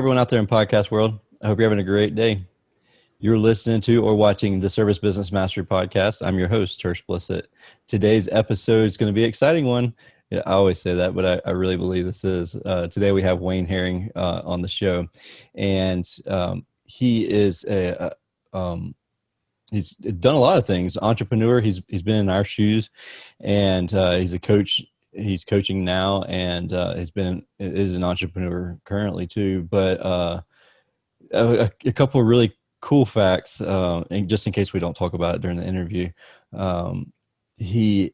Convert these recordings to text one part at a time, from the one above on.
everyone out there in podcast world. I hope you're having a great day. You're listening to or watching the Service Business Mastery Podcast. I'm your host, Tersh Blissett. Today's episode is going to be an exciting one. Yeah, I always say that, but I really believe this is. Today we have Wayne Herring on the show, and he is he's done a lot of things. Entrepreneur. He's been in our shoes, and he's a coach. He's coaching now, and is an entrepreneur currently too. But a couple of really cool facts, and just in case we don't talk about it during the interview, he's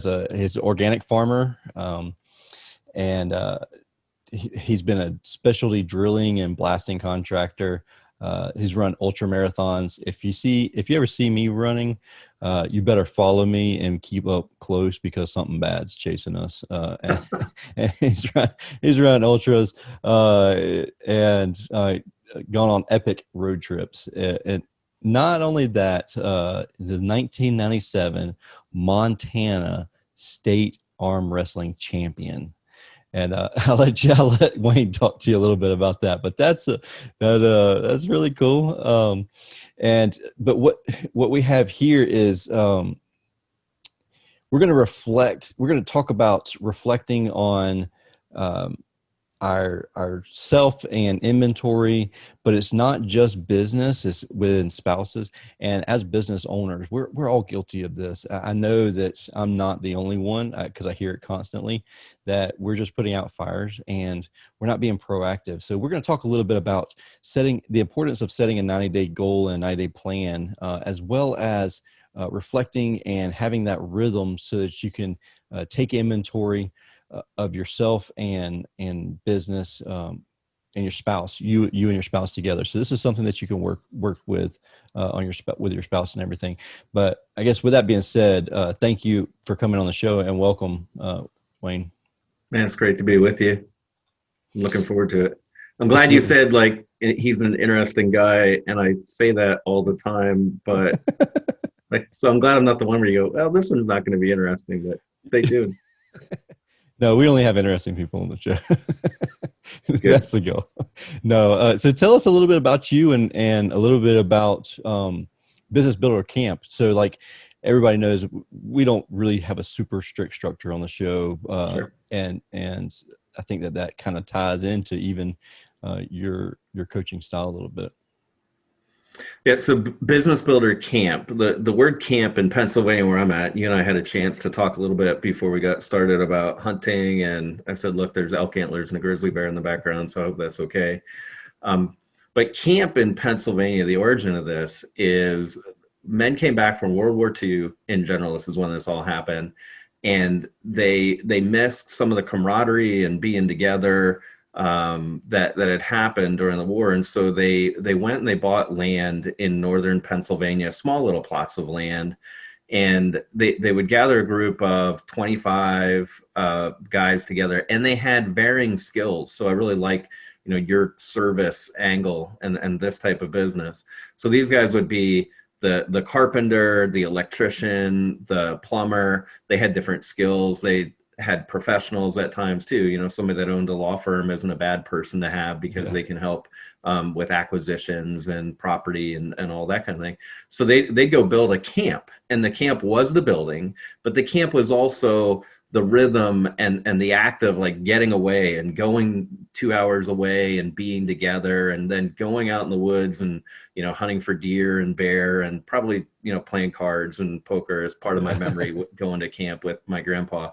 an organic farmer, and he's been a specialty drilling and blasting contractor. He's run ultra marathons. If you ever see me running, you better follow me and keep up close because something bad's chasing us. And he's run ultras, and gone on epic road trips. And not only that, the 1997 Montana State Arm Wrestling Champion. And I'll let Wayne talk to you a little bit about that. But that's really cool. But what we have here is we're going to talk about reflecting on our self and inventory, but it's not just business, it's within spouses. And as business owners, we're all guilty of this. I know that I'm not the only one, because I hear it constantly, that we're just putting out fires and we're not being proactive. So we're going to talk a little bit about the importance of setting a 90-day goal and a 90-day plan, as well as reflecting and having that rhythm so that you can take inventory of yourself and business, and your spouse, you and your spouse together. So this is something that you can work with with your spouse and everything. But I guess with that being said, thank you for coming on the show and welcome, Wayne. Man, it's great to be with you. I'm looking forward to it. I'm glad you said like he's an interesting guy, and I say that all the time, but so I'm glad I'm not the one where you go, well, this one's not going to be interesting, but stay tuned. No, we only have interesting people on the show. That's the goal. No, so tell us a little bit about you and a little bit about Business Builder Camp. So like everybody knows, we don't really have a super strict structure on the show. Sure. And I think that kind of ties into even your coaching style a little bit. Yeah, so Business Builder Camp, the word camp in Pennsylvania where I'm at, you and I had a chance to talk a little bit before we got started about hunting, and I said, look, there's elk antlers and a grizzly bear in the background, so I hope that's okay. But camp in Pennsylvania, the origin of this is men came back from World War II in general. This is when this all happened, and they missed some of the camaraderie and being together that had happened during the war. And so they went and they bought land in northern Pennsylvania, small little plots of land, and they would gather a group of 25 guys together, and they had varying skills. So I really like your service angle and this type of business. So these guys would be the carpenter, the electrician, the plumber. They had different skills. They had professionals at times too. Somebody that owned a law firm isn't a bad person to have because they can help with acquisitions and property and all that kind of thing. So they go build a camp, and the camp was the building, but the camp was also the rhythm and the act of like getting away and going 2 hours away and being together, and then going out in the woods and hunting for deer and bear, and probably playing cards and poker as part of my memory going to camp with my grandpa.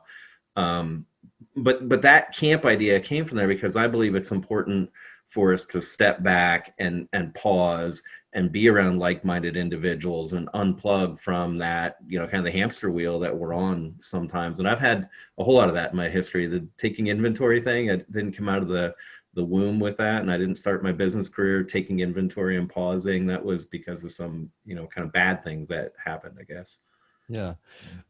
But that camp idea came from there because I believe it's important for us to step back and pause and be around like-minded individuals and unplug from that, kind of the hamster wheel that we're on sometimes. And I've had a whole lot of that in my history. The taking inventory thing, I didn't come out of the womb with that, and I didn't start my business career taking inventory and pausing. That was because of some, kind of bad things that happened, I guess. Yeah,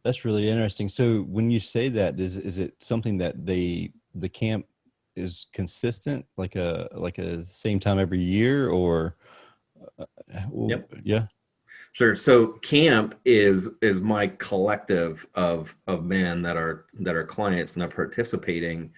that's really interesting. So when you say that, is it something that the camp is consistent, like a same time every year, or? Yep. Yeah. Sure. So camp is my collective of men that are clients and are participating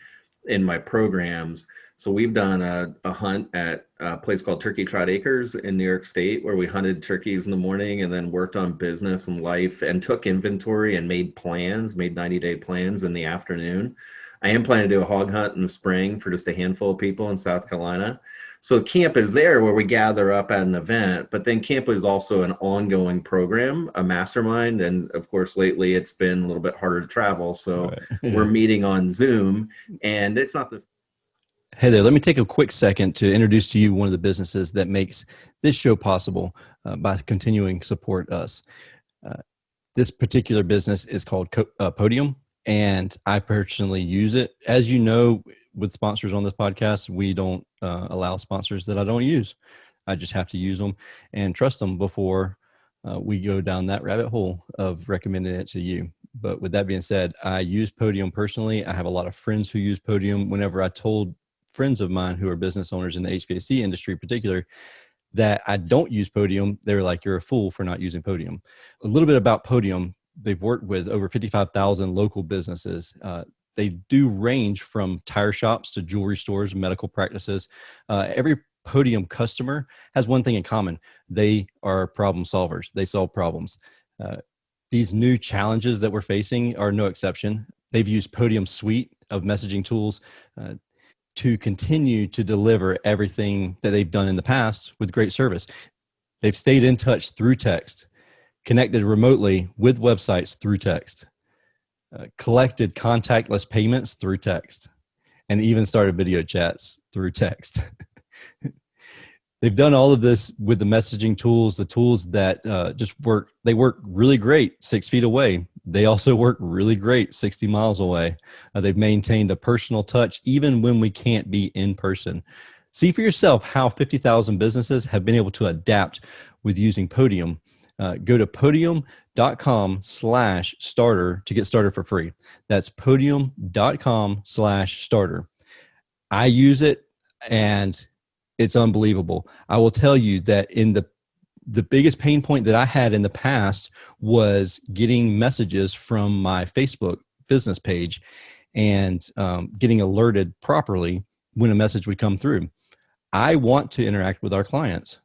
in my programs So we've done a hunt at a place called Turkey Trot Acres in New York State, where we hunted turkeys in the morning and then worked on business and life and took inventory and made plans, made 90-day plans in the afternoon. I am planning to do a hog hunt in the spring for just a handful of people in South Carolina. So camp is there where we gather up at an event, but then camp is also an ongoing program, a mastermind. And of course, lately it's been a little bit harder to travel. So we're meeting on Zoom, and it's not this. Hey there, let me take a quick second to introduce to you one of the businesses that makes this show possible by continuing to support us. This particular business is called Podium, and I personally use it. As you know, with sponsors on this podcast, we don't allow sponsors that I don't use. I just have to use them and trust them before we go down that rabbit hole of recommending it to you. But with that being said, I use Podium personally. I have a lot of friends who use Podium. Whenever I told friends of mine who are business owners in the HVAC industry in particular that I don't use Podium, they were like, you're a fool for not using Podium. A little bit about Podium. They've worked with over 55,000 local businesses. They do range from tire shops to jewelry stores, medical practices. Every Podium customer has one thing in common. They are problem solvers. They solve problems. These new challenges that we're facing are no exception. They've used Podium suite of messaging tools to continue to deliver everything that they've done in the past with great service. They've stayed in touch through text, connected remotely with websites through text, collected contactless payments through text, and even started video chats through text. They've done all of this with the messaging tools, the tools that just work. They work really great 6 feet away. They also work really great 60 miles away. They've maintained a personal touch even when we can't be in person. See for yourself how 50,000 businesses have been able to adapt with using Podium. Go to podium.com/starter to get started for free. That's podium.com/starter. I use it and it's unbelievable. I will tell you that in the biggest pain point that I had in the past was getting messages from my Facebook business page and getting alerted properly when a message would come through. I want to interact with our clients,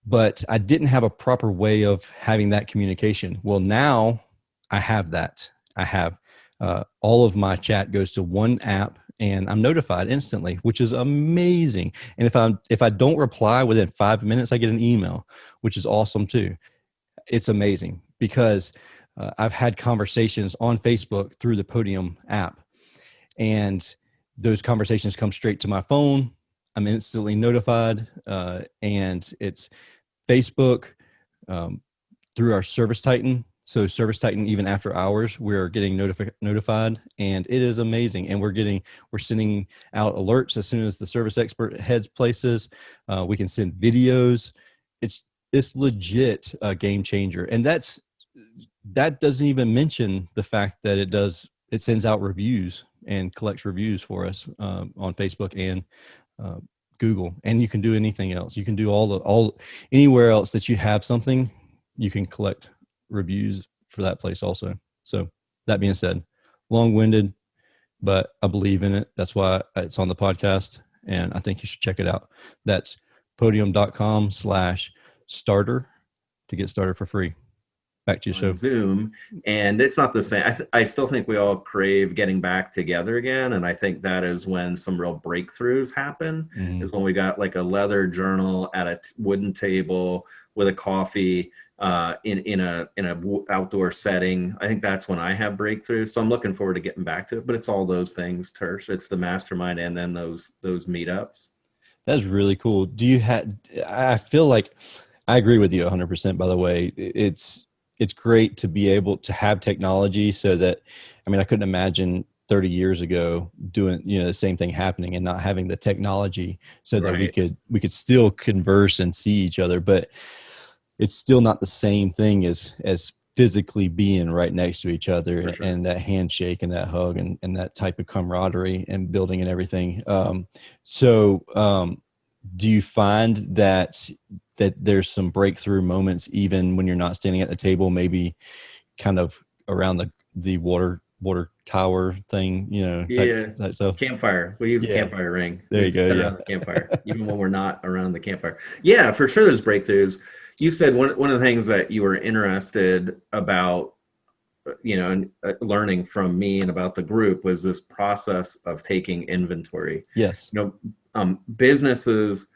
but I didn't have a proper way of having that communication. Well, now I have that. I have all of my chat goes to one app, and I'm notified instantly, which is amazing. And if I don't reply within 5 minutes, I get an email, which is awesome too. It's amazing because I've had conversations on Facebook through the Podium app, and those conversations come straight to my phone. I'm instantly notified, and it's Facebook through our Service Titan. So Service Titan, even after hours, we're getting notified, and it is amazing. And we're sending out alerts as soon as the service expert heads places. We can send videos. It's legit a game changer. And that doesn't even mention the fact that it sends out reviews and collects reviews for us on Facebook and Google. And you can do anything else. You can do anywhere else that you have something, you can collect reviews for that place also. So that being said, long-winded, but I believe in it. That's why it's on the podcast, and I think you should check it out. That's podium.com/starter to get started for free. Back to your show. Zoom, and it's not the same. I still think we all crave getting back together again, and I think that is when some real breakthroughs happen. Mm-hmm. Is when we got like a leather journal at a wooden table with a coffee in a outdoor setting. I think that's when I have breakthroughs. So I'm looking forward to getting back to it. But it's all those things, Tersh. It's the mastermind and then those meetups. That's really cool. I feel like I agree with you 100%. By the way, it's great to be able to have technology so that, I couldn't imagine 30 years ago doing, the same thing happening and not having the technology so that we could still converse and see each other, but it's still not the same thing as physically being right next to each other and that handshake and that hug and that type of camaraderie and building and everything. So do you find that there's some breakthrough moments even when you're not standing at the table, maybe kind of around the water water tower thing, type, Yeah. type stuff. Campfire. We use Yeah. campfire ring. There you We go. sit Yeah. around the campfire, even when we're not around the campfire. Yeah, for sure there's breakthroughs. You said one of the things that you were interested about, and learning from me and about the group was this process of taking inventory. Yes. Businesses,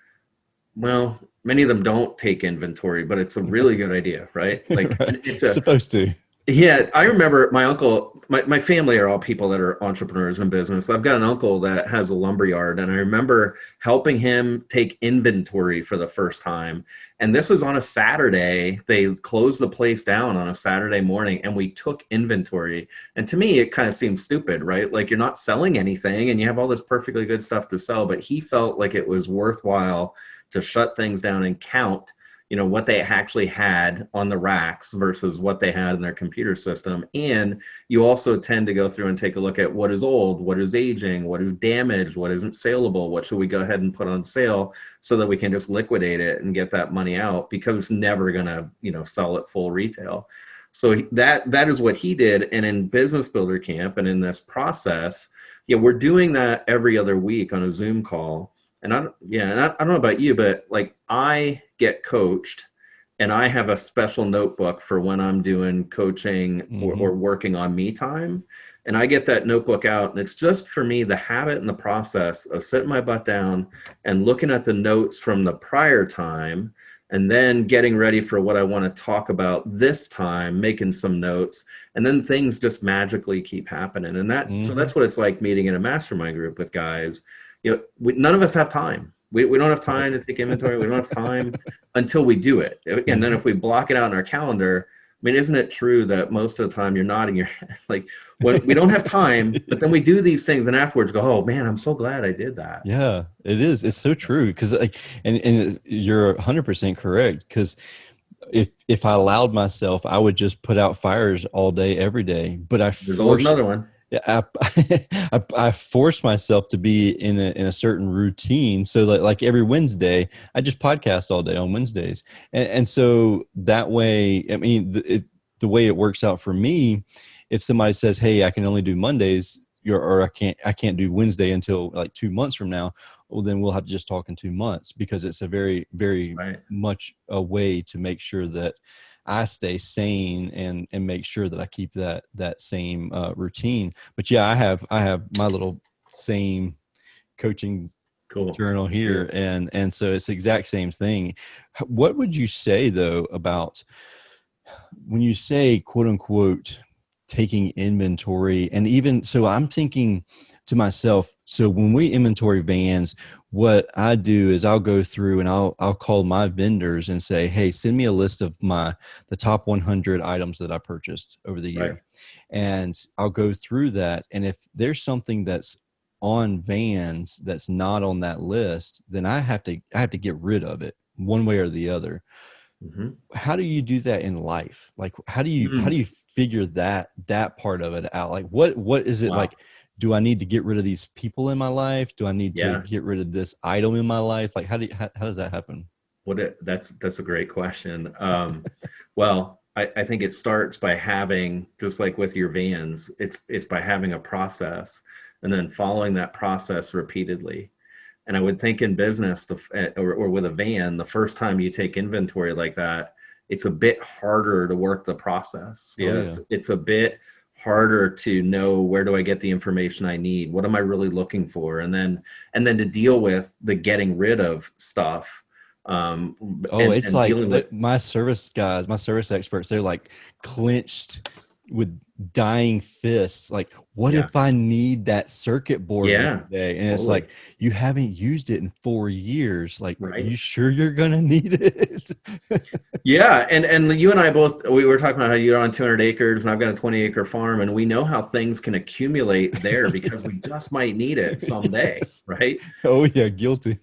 well, many of them don't take inventory, but it's a really good idea, right? Like Right. it's Supposed to. yeah, I remember my uncle, my family are all people that are entrepreneurs in business. I've got an uncle that has a lumber yard, and I remember helping him take inventory for the first time. And this was on a Saturday. They closed the place down on a Saturday morning, and we took inventory. And to me, it kind of seems stupid, right? Like you're not selling anything and you have all this perfectly good stuff to sell, but he felt like it was worthwhile to shut things down and count what they actually had on the racks versus what they had in their computer system. And you also tend to go through and take a look at what is old, what is aging, what is damaged, what isn't saleable, what should we go ahead and put on sale so that we can just liquidate it and get that money out, because it's never going to, sell at full retail. So that is what he did. And in Business Builder Camp and in this process, we're doing that every other week on a Zoom call. And I don't know about you, but like I get coached and I have a special notebook for when I'm doing coaching or working on me time. And I get that notebook out, and it's just for me, the habit and the process of sitting my butt down and looking at the notes from the prior time, and then getting ready for what I want to talk about this time, making some notes, and then things just magically keep happening. And so that's what it's like meeting in a mastermind group with guys. None of us have time. We don't have time to take inventory. We don't have time until we do it. And then if we block it out in our calendar, I mean, isn't it true that most of the time you're nodding your head? Like when we don't have time, but then we do these things and afterwards go, oh man, I'm so glad I did that. Yeah, it is. It's so true. Cause and you're 100% correct. Cause if I allowed myself, I would just put out fires all day, every day, but there's always another one. Yeah, I force myself to be in a certain routine. So like every Wednesday, I just podcast all day on Wednesdays, and so that way, I mean, the way it works out for me, if somebody says, "Hey, I can only do Mondays," or I can't do Wednesday until like 2 months from now, well, then we'll have to just talk in 2 months, because it's a very, very much a way to make sure that I stay sane and make sure that I keep that same routine. But yeah, I have my little same coaching journal here, and so it's the exact same thing. What would you say though about when you say quote unquote taking inventory? And even so, I'm thinking to myself, so when we inventory vans, what I do is I'll go through and I'll call my vendors and say, hey, send me a list of the top 100 items that I purchased over the year. Right. And I'll go through that. And if there's something that's on vans that's not on that list, then I have to get rid of it one way or the other. Mm-hmm. How do you do that in life? Like, how do you figure that part of it out? Like, what is it like? Do I need to get rid of these people in my life? Do I need to get rid of this item in my life? Like, how does that happen? That's a great question. Well, I think it starts by having, just like with your vans, it's by having a process and then following that process repeatedly. And I would think in business or with a van, the first time you take inventory like that, it's a bit harder to work the process. It's a bit harder to know, where do I get the information I need? What am I really looking for? And then to deal with the getting rid of stuff. It's like my service guys, my service experts, they're like clenched with dying fists. Like, what if I need that circuit board one day? And it's like, you haven't used it in 4 years. Like, are you sure you're gonna need it? And you and I both, we were talking about how you're on 200 acres and I've got a 20-acre farm, and we know how things can accumulate there because we just might need it someday, right? Oh yeah, guilty.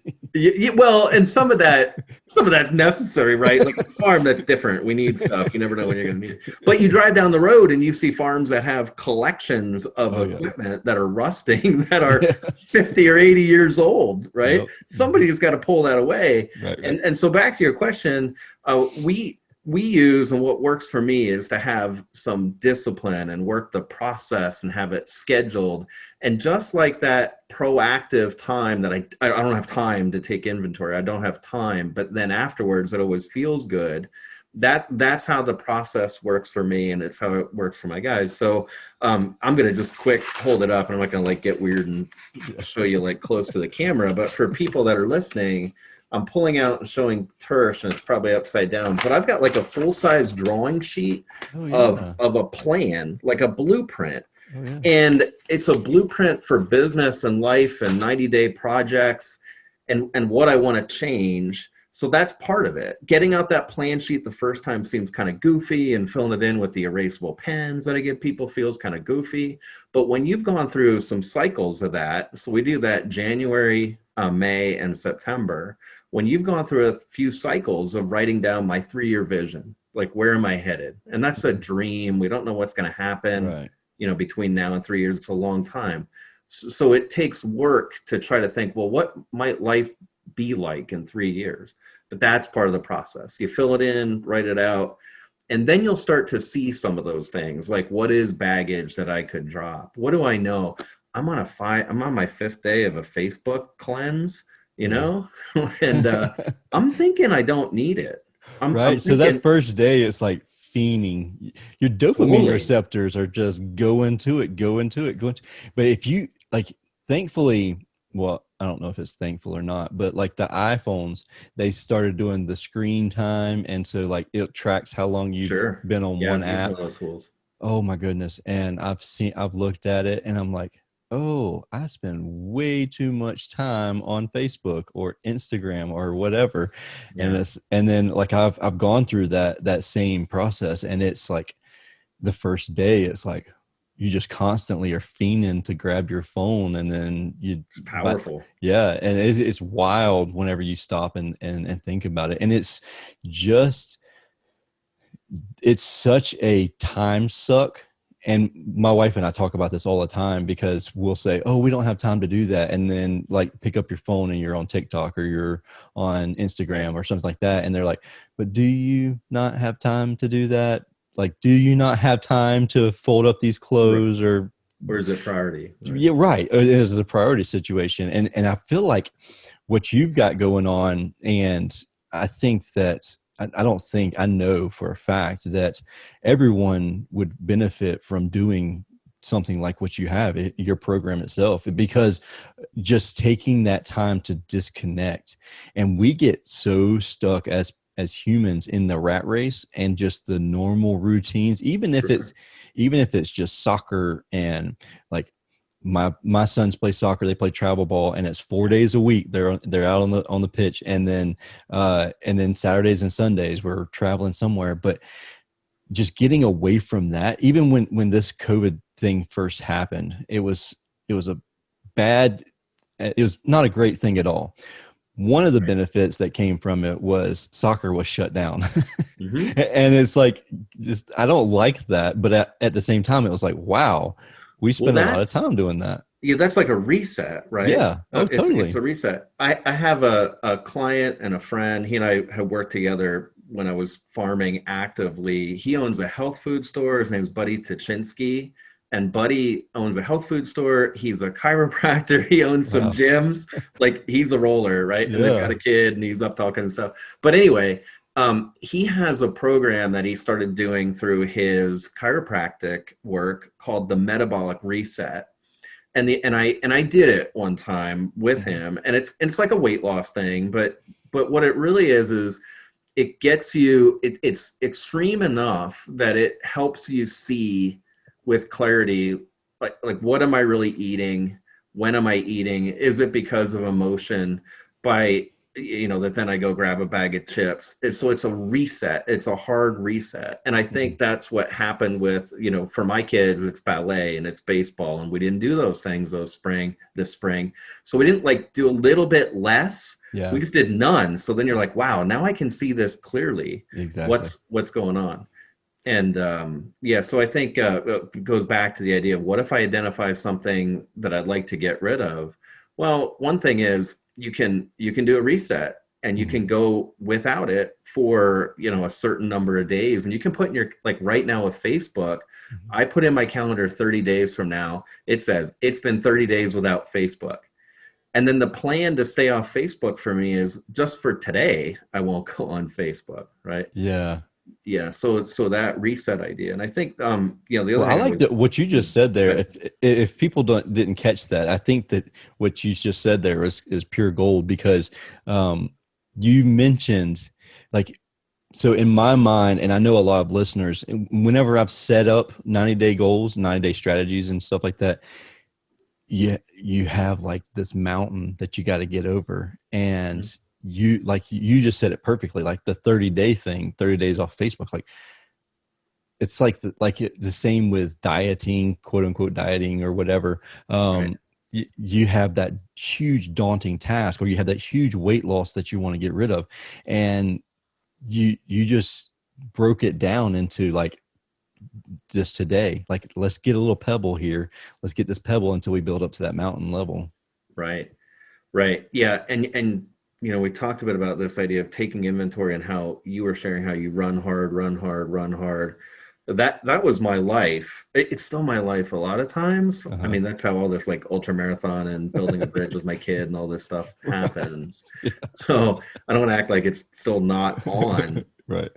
Well, and some of that's necessary, right? Like a farm, that's different. We need stuff. You never know when you're gonna need it. But you drive down the road and you see farms that have collections of equipment that are rusting, that are 50 or 80 years old, right? Yep. Somebody's got to pull that away. Right. And so back to your question, we use, and what works for me is to have some discipline and work the process and have it scheduled. And just like that proactive time that I don't have time to take inventory, I don't have time, but then afterwards it always feels good. That's how the process works for me, and it's how it works for my guys. So I'm gonna just quick hold it up, and I'm not gonna like get weird and show you like close to the camera, but for people that are listening, I'm pulling out and showing Tersh, and it's probably upside down, but I've got like a full-size drawing sheet Oh of yeah. a plan, like a blueprint. Oh yeah. And it's a blueprint for business and life and 90-day projects and what I want to change. So that's part of it. Getting out that plan sheet the first time seems kind of goofy, and filling it in with the erasable pens that I give people feels kind of goofy. But when you've gone through some cycles of that, so we do that January, May, and September. When you've gone through a few cycles of writing down my 3-year vision, like where am I headed? And that's a dream. We don't know what's going to happen, Right. between now and 3 years. It's a long time. So it takes work to try to think, well, what might life be like in 3 years? But that's part of the process. You fill it in, write it out, and then you'll start to see some of those things, like what is baggage that I could drop? What do I know? I'm on my 5th day of a Facebook cleanse, Yeah. and I'm thinking I don't need it. I'm Right. So thinking that first day, it's like fiending. Your dopamine fully. receptors are just going to it, going to it, going to. But if you like, thankfully, well, I don't know if it's thankful or not, but like the iPhones, they started doing the screen time, and so like it tracks how long you've Sure. been on Yeah, one I've used one app. of those tools. Oh my goodness. And I've looked at it and I'm like, oh, I spend way too much time on Facebook or Instagram or whatever. Yeah. And then like I've gone through that same process, and it's like the first day, it's like you just constantly are fiending to grab your phone, and then It's powerful. yeah. And it's wild whenever you stop and think about it. And just, it's such a time suck. And my wife and I talk about this all the time, because we'll say, oh, we don't have time to do that, and then like pick up your phone and you're on TikTok or you're on Instagram or something like that, and they're like, but do you not have time to do that? Like, do you not have time to fold up these Right. clothes? Or Or is it priority? Right. yeah, right, it is a priority situation. And I feel like what you've got going on, and I think that I don't think, I know for a fact that everyone would benefit from doing something like what you have, your program itself, because just taking that time to disconnect. And we get so stuck as humans in the rat race and just the normal routines, Sure. even if it's just soccer. And like my sons play soccer, they play travel ball, and it's 4 days a week they're out on the pitch. And then Saturdays and Sundays we're traveling somewhere. But just getting away from that, even when this COVID thing first happened, it was a bad, it was not a great thing at all. One of the Right. benefits that came from it was soccer was shut down. Hmm. And it's like, just, I don't like that, but at the same time, it was like, wow, we Well, spent a lot of time doing that. yeah, that's like a reset, right? Yeah. Oh, It's totally. a reset. I have a client and a friend. He and I have worked together when I was farming actively. He owns a health food store. His name's Buddy Tuchinski. And Buddy owns a health food store. He's a chiropractor. He owns some Wow. gyms. Like he's a roller, right? And they've got Yeah. a kid and he's up talking and stuff. But anyway, he has a program that he started doing through his chiropractic work called the Metabolic Reset. And I did it one time with Mhm. him, and it's like a weight loss thing, but what it really is it gets you, it's extreme enough that it helps you see with clarity, like what am I really eating? When am I eating? Is it because of emotion? By that then I go grab a bag of chips. So it's a reset. It's a hard reset. And I Mhm. think that's what happened with, for my kids, it's ballet and it's baseball. And we didn't do those things this spring. So we didn't like do a little bit less. We Yeah, just did none. So then you're like, wow, now I can see this clearly. exactly. What's going on? And yeah, so I think it goes back to the idea of what if I identify something that I'd like to get rid of? Well, one thing is you can do a reset. and you Mhm. can go without it for, a certain number of days. And you can put in your, like right now with Facebook, Mhm. I put in my calendar 30 days from now. It says it's been 30 days without Facebook. And then the plan to stay off Facebook for me is just for today, I won't go on Facebook, right? Yeah. Yeah, so that reset idea. And I think the other Well, I thing I like always that what you mm, just said there. good. If people didn't catch that, I think that what you just said there is pure gold because um, you mentioned like so in my mind, and I know a lot of listeners, whenever I've set up 90-day goals, 90-day strategies, and stuff like that, you have like this mountain that you got to get over, Mhm. and you just said it perfectly, like the 30-day thing, 30 days off Facebook, like it's like the same with dieting, quote unquote dieting or whatever. Right. You have that huge daunting task, or you have that huge weight loss that you want to get rid of, and you just broke it down into like just today. Like let's get a little pebble here. Let's get this pebble until we build up to that mountain level. Right. Right. Yeah. And we talked a bit about this idea of taking inventory and how you were sharing how you run hard, run hard, run hard. That was my life. It's still my life a lot of times. I Uh-huh. mean, that's how all this like ultra marathon and building a bridge with my kid and all this stuff happens. Yeah. So I don't want to act like it's still not on. Right.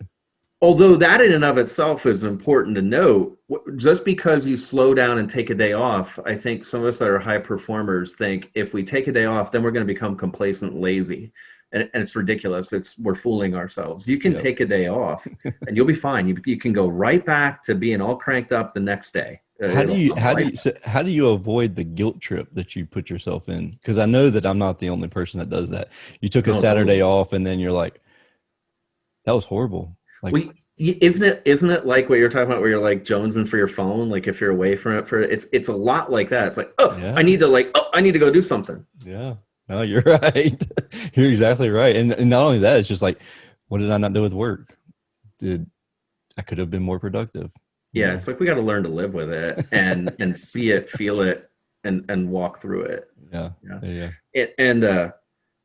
Although that in and of itself is important to note, just because you slow down and take a day off, I think some of us that are high performers think if we take a day off, then we're going to become complacent, and lazy, and it's ridiculous. We're fooling ourselves. You can Yep. take a day off, and you'll be fine. You can go right back to being all cranked up the next day. It'll come right back. How do you avoid the guilt trip that you put yourself in? Because I know that I'm not the only person that does that. You took a No, Saturday totally. off and then you're like, that was horrible. Like, We isn't it like what you're talking about where you're like jonesing for your phone, like if you're away from it for it's a lot like that. It's like, yeah, I need to go do something. yeah. No, you're right. You're exactly right. And not only that, it's just like, what did I not do with work? Did I could have been more productive, you Yeah, know? it's like we got to learn to live with it and see it, feel it, and walk through it. Yeah. Yeah. Yeah. And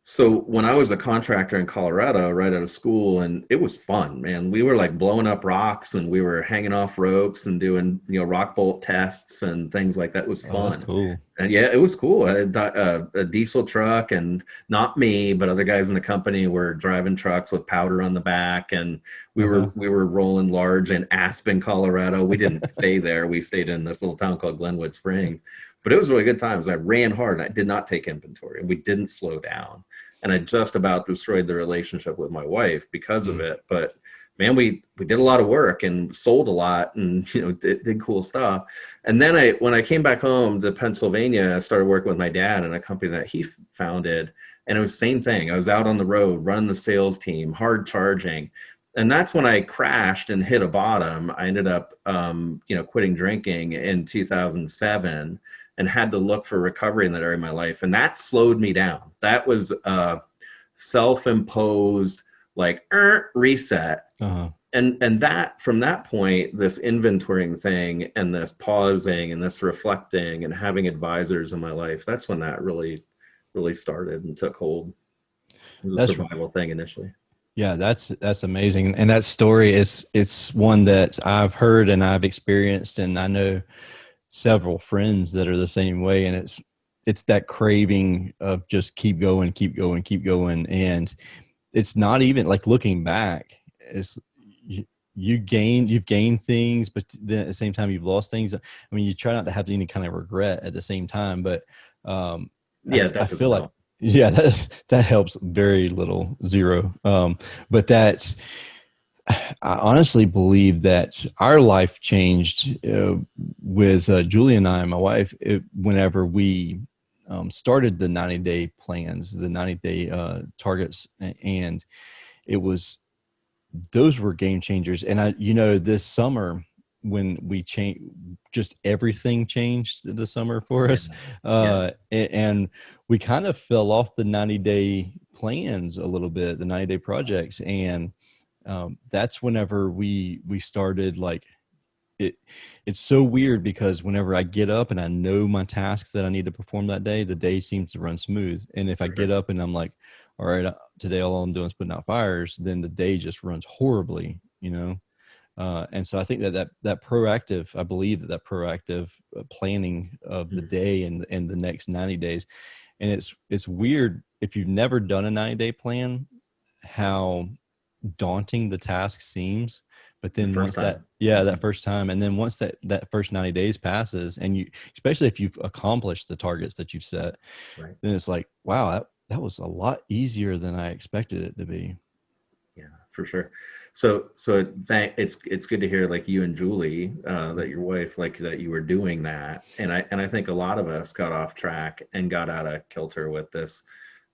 so when I was a contractor in Colorado, right out of school, and it was fun, man. We were like blowing up rocks and we were hanging off ropes and doing, rock bolt tests and things like that. It was Oh, that's fun. cool. And yeah, it was cool. I had a diesel truck, and not me, but other guys in the company were driving trucks with powder on the back, and we Uh-huh. were we were rolling large in Aspen, Colorado. We didn't stay there. We stayed in this little town called Glenwood Springs, but it was really good times. I ran hard. I did not take inventory, and we didn't slow down. And I just about destroyed the relationship with my wife because of Mm. it. But man, we did a lot of work and sold a lot, and did cool stuff. And then when I came back home to Pennsylvania, I started working with my dad in a company that he founded, and it was the same thing. I was out on the road running the sales team, hard charging, and that's when I crashed and hit a bottom. I ended up, quitting drinking in 2007, and had to look for recovery in that area of my life, and that slowed me down. That was self-imposed like reset, Uh-huh. and that from that point, this inventorying thing and this pausing and this reflecting and having advisors in my life, that's when that really started and took hold. It was a That's survival thing initially. Yeah, that's amazing. And that story is it's one that I've heard and I've experienced, and I know several friends that are the same way. And it's that craving of just keep going, keep going, keep going. And it's not even like looking back, it's you've gained things, but then at the same time you've lost things. I mean, you try not to have any kind of regret at the same time, but um Yeah, I that feel doesn't like help. yeah, that helps very little, zero. But that's I honestly believe that our life changed with Julie and I, my wife, whenever we started the 90-day plans, the 90-day targets, and it was those were game changers. And this summer when we changed, just everything changed this summer for Yeah. us, Yeah. and we kind of fell off the 90-day plans a little bit, the 90-day projects, and that's whenever we started like it. It's so weird because whenever I get up and I know my tasks that I need to perform that day, the day seems to run smooth. And if I get Perfect. up and I'm like, all right, today all I'm doing is putting out fires, then the day just runs horribly, you know? And so I think that proactive, I believe that proactive planning of the day and the next 90 days. And it's weird if you've never done a 90-day plan, how daunting the task seems. But then once that, yeah, that first time, and then once that first 90 days passes, and you, especially if you've accomplished the targets that you've set, Right. then it's like, wow, that was a lot easier than I expected it to be. Yeah, for sure. So it's good to hear, like, you and Julie, that your wife, like, that you were doing that. And I think a lot of us got off track and got out of kilter with this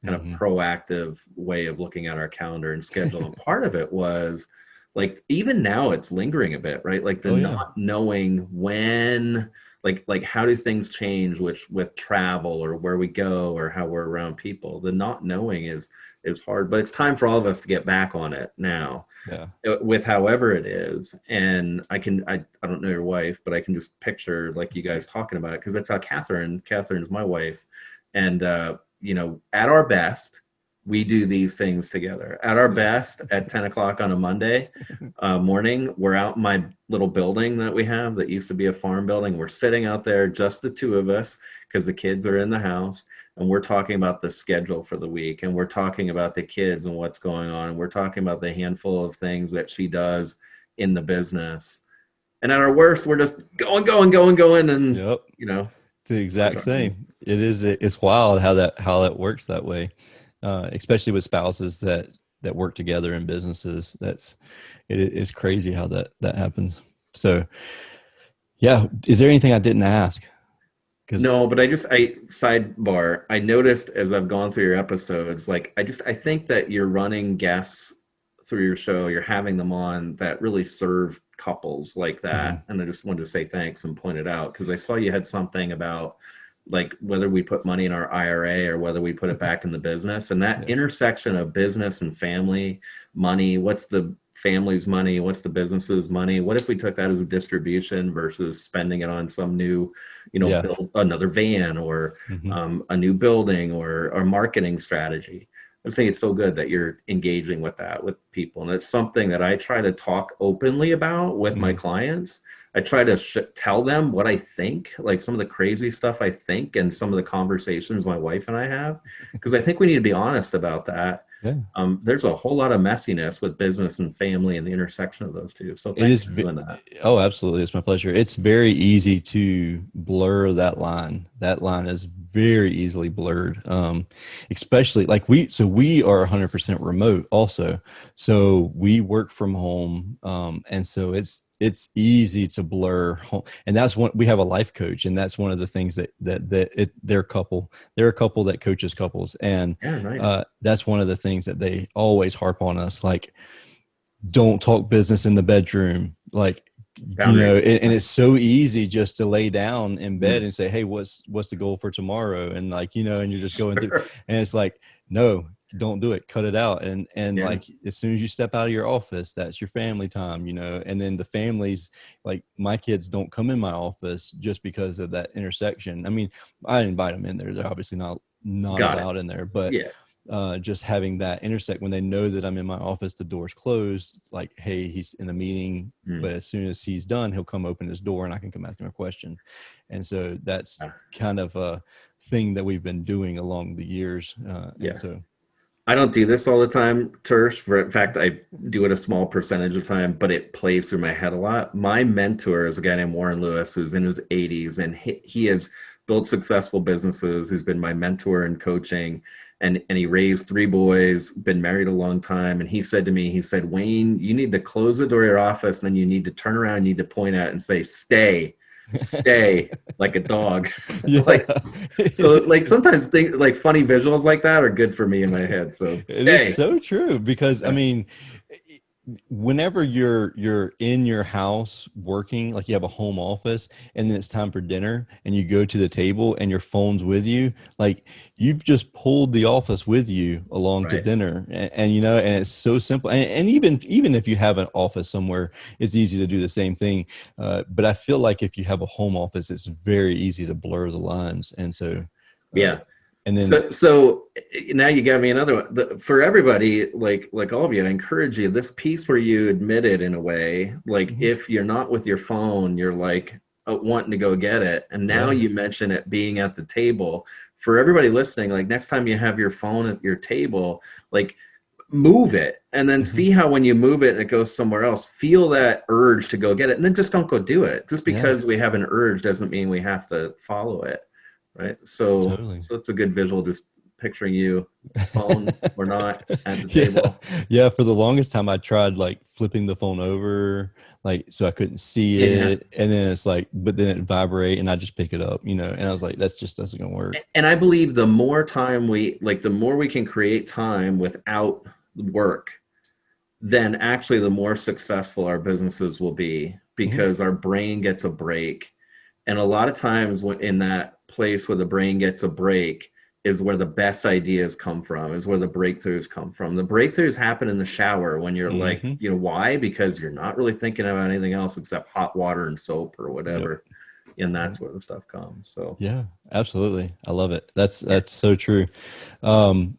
kind of proactive way of looking at our calendar and schedule. And part of it was, like, even now it's lingering a bit, right? Like the not knowing when, like how do things change with travel or where we go or how we're around people. The not knowing is hard, but it's time for all of us to get back on it now. Yeah. With however it is. And I don't know your wife, but I can just picture, like, you guys talking about it, because that's how Catherine's my wife. And you know, at our best, we do these things together. At our best, at 10 o'clock on a Monday morning, we're out in my little building that we have that used to be a farm building. We're sitting out there, just the two of us, because the kids are in the house, and we're talking about the schedule for the week, and we're talking about the kids and what's going on, and we're talking about the handful of things that she does in the business. And at our worst, we're just going, and you know, it's the exact same. It's wild how that works that way. Especially with spouses that work together in businesses. It's crazy how that happens. So yeah. Is there anything I didn't ask? No, but I sidebar, I noticed as I've gone through your episodes, like, I think that you're running guests through your show, you're having them on that really serve couples like that. And I just wanted to say thanks and point it out, because I saw you had something about, like, whether we put money in our IRA or whether we put it back in the business, and that intersection of business and family money. What's the family's money? What's the business's money? What if we took that as a distribution versus spending it on some new, build another van or a new building or marketing strategy? I just think it's so good that you're engaging with that with people. And it's something that I try to talk openly about with my clients. I try to tell them what I think, like some of the crazy stuff I think, and some of the conversations my wife and I have, because I think we need to be honest about that. Yeah. There's a whole lot of messiness with business and family and the intersection of those two. So thanks for doing that. Oh, absolutely. It's my pleasure. It's very easy to blur that line. That line is very easily blurred. Especially like we are 100% remote also. So we work from home. And so it's easy to blur home. And that's one, we have a life coach, and that's one of the things that they're a couple that coaches couples. And that's one of the things that they always harp on us, like, don't talk business in the bedroom. Like, and it's so easy just to lay down in bed and say, hey, what's the goal for tomorrow? And like, and you're just going through, and it's like, no, don't do it, cut it out. And like, as soon as you step out of your office, that's your family time, and then the families, like my kids don't come in my office just because of that intersection. I mean, I invite them in there. They're obviously not allowed in there, but just having that intersect when they know that I'm in my office, the door's closed, like, hey, he's in a meeting, but as soon as he's done, he'll come open his door and I can come back to my question. And so that's kind of a thing that we've been doing along the years. And so I don't do this all the time, Tersh. In fact, I do it a small percentage of time, but it plays through my head a lot. My mentor is a guy named Warren Lewis, who's in his 80s, and he has built successful businesses, who's been my mentor in coaching. And he raised 3 boys, been married a long time. And he said to me, Wayne, you need to close the door of your office, and then you need to turn around, you need to point at it and say, stay, like a dog. So like sometimes things like funny visuals like that are good for me in my head. So it is so true, because I mean, whenever you're in your house working, like you have a home office, and then it's time for dinner and you go to the table and your phone's with you, like you've just pulled the office with you along to dinner. And and it's so simple. And even if you have an office somewhere, it's easy to do the same thing. But I feel like if you have a home office, it's very easy to blur the lines. And so, And then, So now you got me another one. For everybody, like all of you, I encourage you, this piece where you admit it in a way, like Mhm. if you're not with your phone, you're like wanting to go get it. And now Yeah. you mention it being at the table. For everybody listening, like next time you have your phone at your table, like move it and then Mhm. see how when you move it and it goes somewhere else, feel that urge to go get it. And then just don't go do it. Just Yeah, because we have an urge doesn't mean we have to follow it. Right. totally. So it's a good visual, just picturing you, phone or not, at the Yeah. table. Yeah. For the longest time, I tried like flipping the phone over, like, so I couldn't see Yeah. it. And then it's like, but then it vibrate and I just pick it up, and I was like, that's just doesn't gonna work. And I believe the more time the more we can create time without work, then actually the more successful our businesses will be Mhm. because our brain gets a break. And a lot of times when in that place where the brain gets a break is where the best ideas come from, is where the breakthroughs come from. The breakthroughs happen in the shower when you're like, Mhm. why? Because you're not really thinking about anything else except hot water and soap or Yep. whatever. And Yep. that's where the stuff comes. So Yeah, absolutely. I love it. That's yeah. that's so true. Um,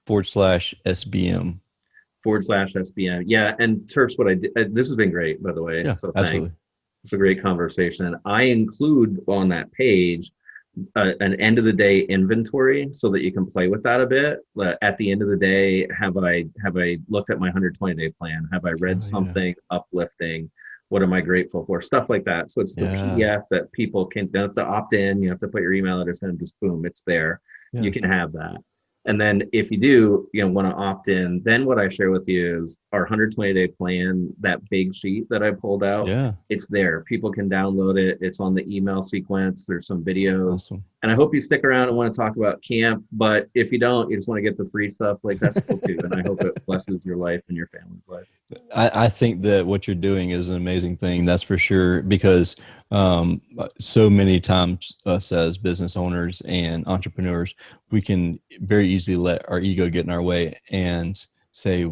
businessbuildercamp.com/SBM. /SBM. Yeah. And Terps, what I did, this has been great, by the way. Yeah, So thanks. absolutely. It's a great conversation. And I include on that page an end of the day inventory so that you can play with that a bit. At the end of the day, have I looked at my 120-day plan? Have I read Oh yeah. something uplifting? What am I grateful for? Stuff like that. So it's the Yeah. PDF that people can don't have to opt in. You have to put your email address in. Just boom, it's there. You Yeah. can have that. And then if you do, want to opt in, then what I share with you is our 120-day plan, that big sheet that I pulled out. Yeah. It's there. People can download it. It's on the email sequence. There's some videos. Awesome. And I hope you stick around and want to talk about camp. But if you don't, you just want to get the free stuff, like that's cool too. And I hope it blesses your life and your family's life. I think that what you're doing is an amazing thing. That's for sure. Because so many times us as business owners and entrepreneurs, we can very easily let our ego get in our way and say,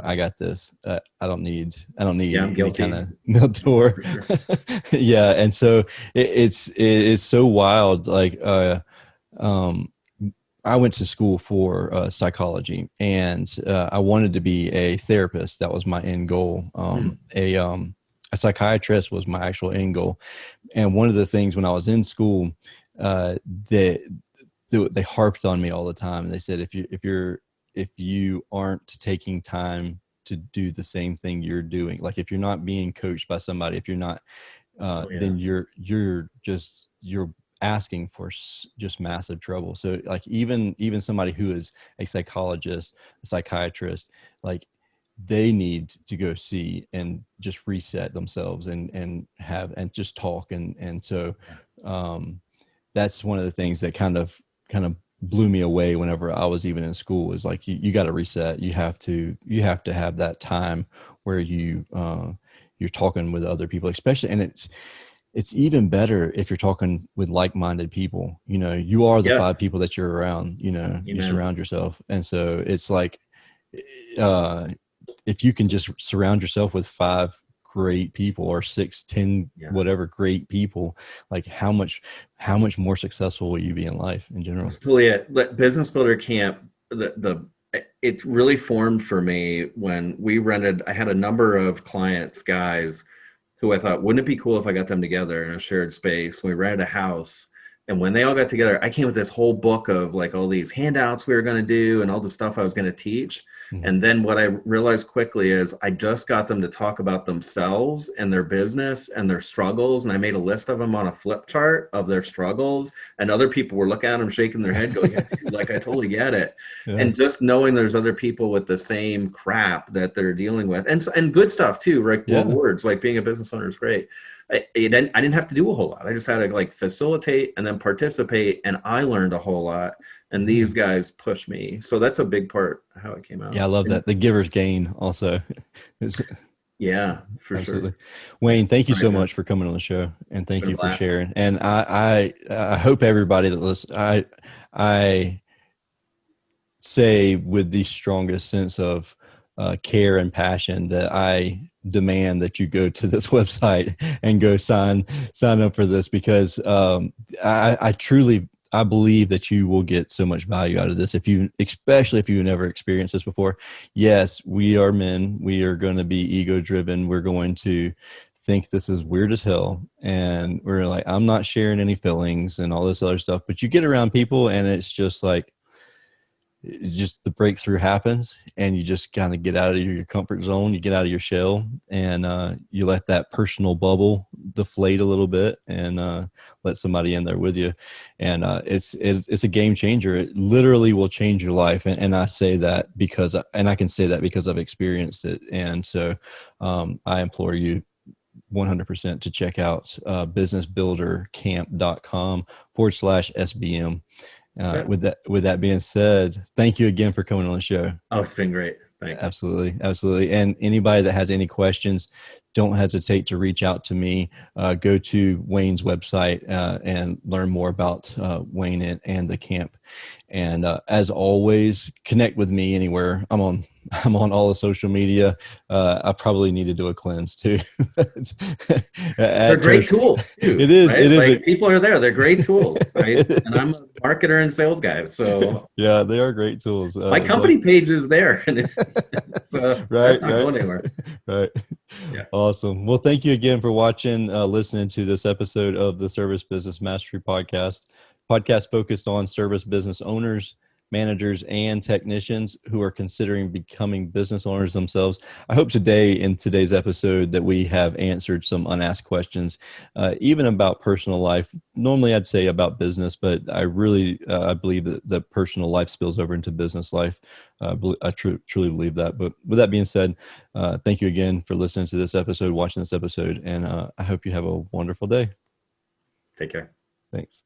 I got this. I don't Yeah, I'm need any kind guilty. of mentor. For sure. Yeah. And so it's so wild. Like, um, I went to school for psychology, and I wanted to be a therapist. That was my end goal. Hmm. A psychiatrist was my actual end goal. And one of the things when I was in school, uh, they they harped on me all the time. And they said, if you aren't taking time to do the same thing you're doing, like if you're not being coached by somebody, if you're not Oh, yeah. then you're asking for just massive trouble. So like even somebody who is a psychologist, a psychiatrist, like they need to go see and just reset themselves and just talk. And so um that's one of the things that kind of blew me away whenever I was even in school, is like you got to reset. You have to have that time where you're talking with other people, especially. And it's even better if you're talking with like-minded people. You are the Yeah. five people that you're around. You Amen. surround yourself. And so it's like, uh if you can just surround yourself with five great people, or six, 10, Yeah. whatever great people, like how much more successful will you be in life in general? That's totally it. Business Builder Camp, the it really formed for me when we rented. I had a number of clients, guys, who I thought, wouldn't it be cool if I got them together in a shared space? We rented a house. And when they all got together, I came with this whole book of like all these handouts we were going to do and all the stuff I was going to teach. Mhm. And then what I realized quickly is I just got them to talk about themselves and their business and their struggles. And I made a list of them on a flip chart of their struggles. And other people were looking at them, shaking their head, going, yeah, dude, like I totally get it. Yeah. And just knowing there's other people with the same crap that they're dealing with, and good stuff too, like Yeah. rewards, like being a business owner is great. I didn't have to do a whole lot. I just had to like facilitate and then participate, and I learned a whole lot. And Yeah. these guys pushed me, so that's a big part of how it came Yeah, I out. love And that. The giver's gain also. It's, yeah, for sure. absolutely. Wayne, thank you All right, so man. much for coming on the show, and It's thank been a you for blast. sharing. And I hope everybody that listens, I say with the strongest sense of care and passion that demand that you go to this website and go sign up for this, because I truly, I believe that you will get so much value out of this, especially if you've never experienced this before. Yes, we are men. We are going to be ego driven. We're going to think this is weird as hell, and we're like, I'm not sharing any feelings and all this other stuff. But you get around people, and it's just like, just the breakthrough happens, and you just kind of get out of your comfort zone. You get out of your shell, and you let that personal bubble deflate a little bit, and let somebody in there with you. And it's a game changer. It literally will change your life. And I say that because, and I can say that because I've experienced it. And so I implore you 100% to check out businessbuildercamp.com/SBM. With that being said, thank you again for coming on the show. Oh, it's been great. Thanks. Absolutely. And anybody that has any questions, don't hesitate to reach out to me. Go to Wayne's website and learn more about Wayne and the camp. And as always, connect with me anywhere. I'm on all the social media. I probably need to do a cleanse too. They're great tools. Too, it is. Right? It is. Like, people are there. They're great tools, right? And I'm a marketer and sales guy, so yeah, they are great tools. My company page is there, so right, that's not going anywhere. Right. Yeah. Awesome. Well, thank you again for watching, listening to this episode of the Service Business Mastery Podcast focused on service business owners, managers, and technicians who are considering becoming business owners themselves. I hope in today's episode that we have answered some unasked questions, even about personal life. Normally I'd say about business, but I really, I believe that personal life spills over into business life. I truly believe that. But with that being said, thank you again for listening to this episode, watching this episode, and I hope you have a wonderful day. Take care. Thanks.